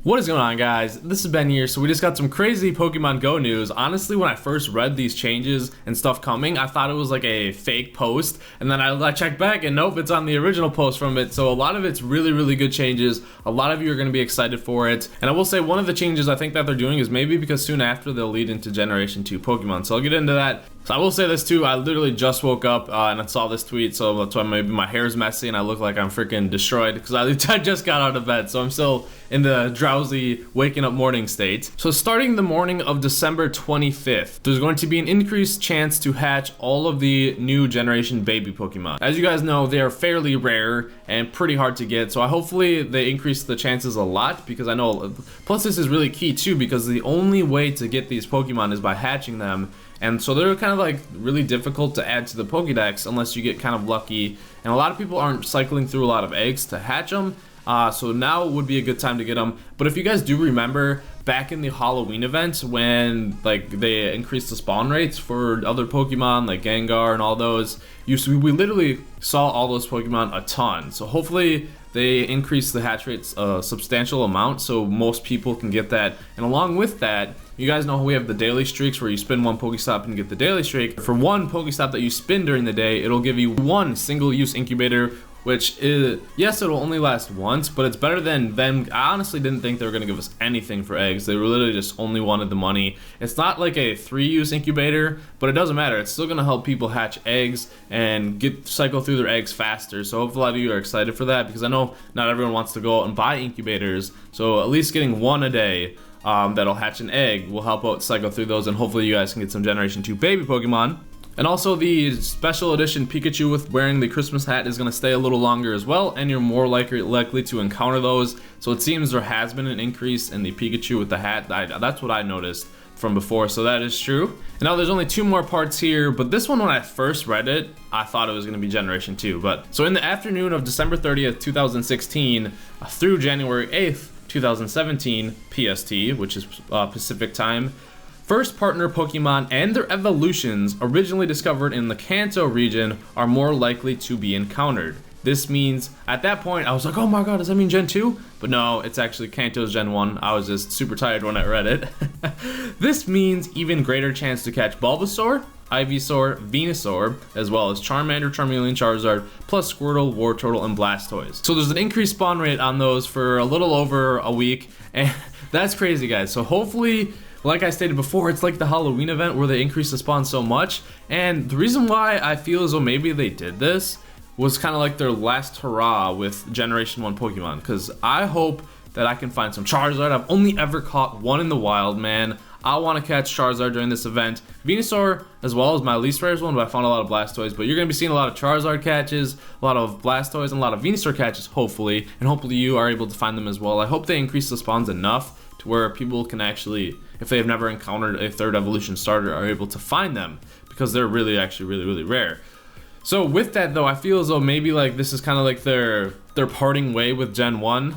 What is going on, guys? This is Ben here. So we just got some crazy Pokemon Go news. Honestly, when I first read these changes and stuff coming, I thought it was like a fake post, and then I checked back and nope, it's on the original post from it. So a lot of it's really good changes. A lot of you are going to be excited for it. And I will say one of the changes I think that they're doing is maybe because soon after they'll lead into Generation 2 Pokemon. So I'll get into that. So I will say this too, I literally just woke up and I saw this tweet, so that's why maybe my hair's messy and I look like I'm freaking destroyed because I just got out of bed, so I'm still in the drowsy waking up morning state. So starting the morning of December 25th, there's going to be an increased chance to hatch all of the new generation baby Pokemon. As you guys know, they are fairly rare and pretty hard to get, so hopefully they increase the chances a lot, because I know, plus this is really key too, because the only way to get these Pokemon is by hatching them. And so they're kind of like really difficult to add to the Pokédex unless you get kind of lucky. And a lot of people aren't cycling through a lot of eggs to hatch them. So now would be a good time to get them. But if you guys do remember back in the Halloween event when like they increased the spawn rates for other Pokemon like Gengar and all those, we literally saw all those Pokemon a ton. So hopefully they increase the hatch rates a substantial amount so most people can get that. And along with that, you guys know we have the daily streaks where you spin one Pokestop and get the daily streak. For one Pokestop that you spin during the day, it'll give you one single-use incubator, which is, yes, it'll only last once, but it's better than them. I honestly didn't think they were gonna give us anything for eggs. They literally just only wanted the money. It's not like a 3-use incubator, but it doesn't matter. It's still gonna help people hatch eggs and cycle through their eggs faster. So hopefully a lot of you are excited for that, because I know not everyone wants to go out and buy incubators. So at least getting one a day that'll hatch an egg will help out cycle through those, and hopefully you guys can get some Generation 2 baby Pokemon. And also the special edition Pikachu with wearing the Christmas hat is going to stay a little longer as well, and you're more likely to encounter those. So it seems there has been an increase in the Pikachu with the hat. That's what I noticed from before, so that is true. And now there's only 2 more parts here, but this one, when I first read it, I thought it was going to be Generation 2. But so in the afternoon of December 30th, 2016 through January 8th, 2017 PST, which is Pacific time, first partner Pokemon and their evolutions originally discovered in the Kanto region are more likely to be encountered. This means, at that point, I was like, oh my god, does that mean Gen 2? But no, it's actually Kanto's Gen 1. I was just super tired when I read it. This means even greater chance to catch Bulbasaur, Ivysaur, Venusaur, as well as Charmander, Charmeleon, Charizard, plus Squirtle, Wartortle, and Blastoise. So there's an increased spawn rate on those for a little over a week, and that's crazy, guys. So hopefully, like I stated before, it's like the Halloween event where they increase the spawn so much. And the reason why I feel as though maybe they did this was kind of like their last hurrah with Generation 1 Pokemon, because I hope that I can find some Charizard. I've only ever caught one in the wild, man. I want to catch Charizard during this event. Venusaur as well as my least rarest one, but I found a lot of Blastoise. But you're going to be seeing a lot of Charizard catches, a lot of Blastoise, and a lot of Venusaur catches, hopefully. And hopefully you are able to find them as well. I hope they increase the spawns enough to where people can actually, if they have never encountered a 3rd evolution starter, are able to find them, because they're really rare. So with that though, I feel as though maybe like this is kind of like their parting way with Gen 1,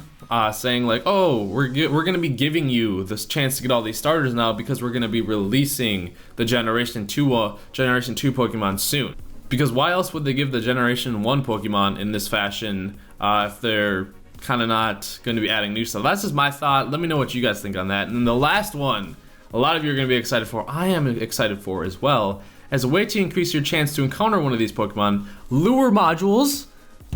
saying like, oh, we're gonna be giving you this chance to get all these starters now because we're gonna be releasing the Generation 2 Pokemon soon. Because why else would they give the Generation 1 Pokemon in this fashion if they're kind of not going to be adding new stuff? That's just my thought. Let me know what you guys think on that. And the last one, a lot of you are going to be excited for. I am excited for as well. As a way to increase your chance to encounter one of these Pokemon, lure modules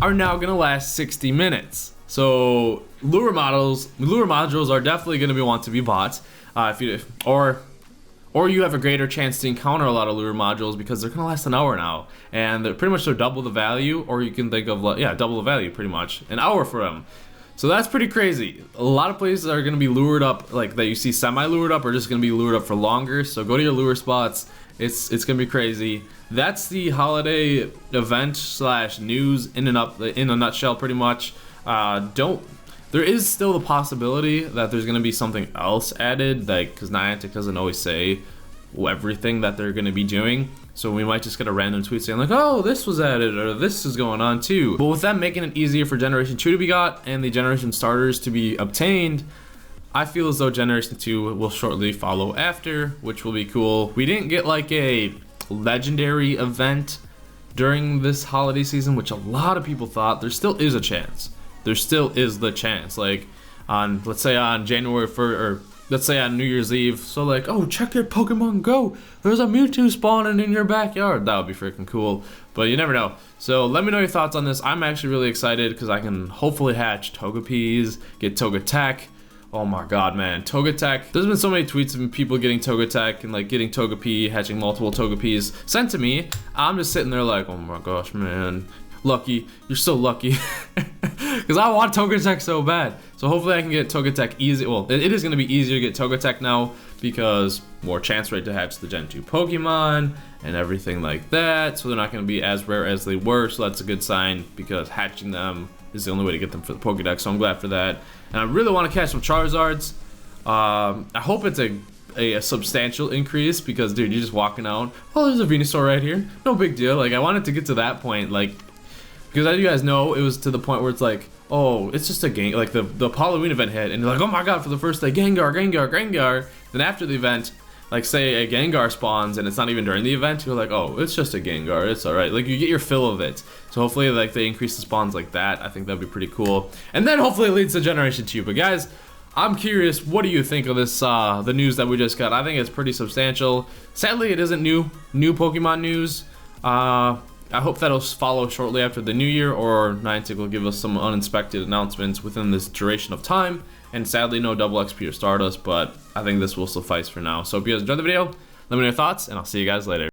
are now going to last 60 minutes. So lure modules are definitely going to want to be bought, or you have a greater chance to encounter a lot of lure modules because they're going to last an hour now, and they're pretty much double the value, or you can think of double the value, pretty much an hour for them. So that's pretty crazy. A lot of places are going to be lured up, like that you see semi-lured up, or just going to be lured up for longer. So go to your lure spots. It's going to be crazy. That's the holiday event / news in a nutshell, pretty much. There is still the possibility that there's going to be something else added, like, because Niantic doesn't always say everything that they're going to be doing. So we might just get a random tweet saying like, oh, this was added, or this is going on too. But with them making it easier for Generation 2 to be got and the Generation starters to be obtained, I feel as though Generation 2 will shortly follow after, which will be cool. We didn't get like a legendary event during this holiday season, which a lot of people thought. There still is a chance. There still is the chance. Like, on, let's say on January 1st, or let's say on New Year's Eve. So like, oh, check your Pokemon Go. There's a Mewtwo spawning in your backyard. That would be freaking cool. But you never know. So let me know your thoughts on this. I'm actually really excited because I can hopefully hatch Togepi's, get TOGETIC. Oh my god, man. TOGETIC. There's been so many tweets of people getting TOGETIC and like getting Togepi, hatching multiple Togepi's sent to me. I'm just sitting there like, oh my gosh, man. Lucky. You're so lucky. Because I want TOGETIC so bad. So hopefully I can get TOGETIC easy. Well, it is going to be easier to get TOGETIC now because more chance rate to hatch the Gen 2 Pokemon and everything like that. So they're not going to be as rare as they were. So that's a good sign because hatching them is the only way to get them for the Pokedex. So I'm glad for that. And I really want to catch some Charizards. I hope it's a substantial increase because, dude, you're just walking out. Oh, there's a Venusaur right here. No big deal. Like, I wanted to get to that point, like, because as you guys know, it was to the point where it's like, oh, it's just a gang. Like the Halloween event hit, and you're like, oh my god, for the first day, Gengar. Then after the event, like say a Gengar spawns and it's not even during the event, you're like, oh, it's just a Gengar, it's alright. Like you get your fill of it. So hopefully like they increase the spawns like that. I think that'd be pretty cool. And then hopefully it leads to Generation 2. But guys, I'm curious, what do you think of this, the news that we just got? I think it's pretty substantial. Sadly, it isn't new Pokemon news. I hope that'll follow shortly after the new year, or Niantic will give us some unexpected announcements within this duration of time. And sadly, no double XP or Stardust, but I think this will suffice for now. So if you guys enjoyed the video, let me know your thoughts, and I'll see you guys later.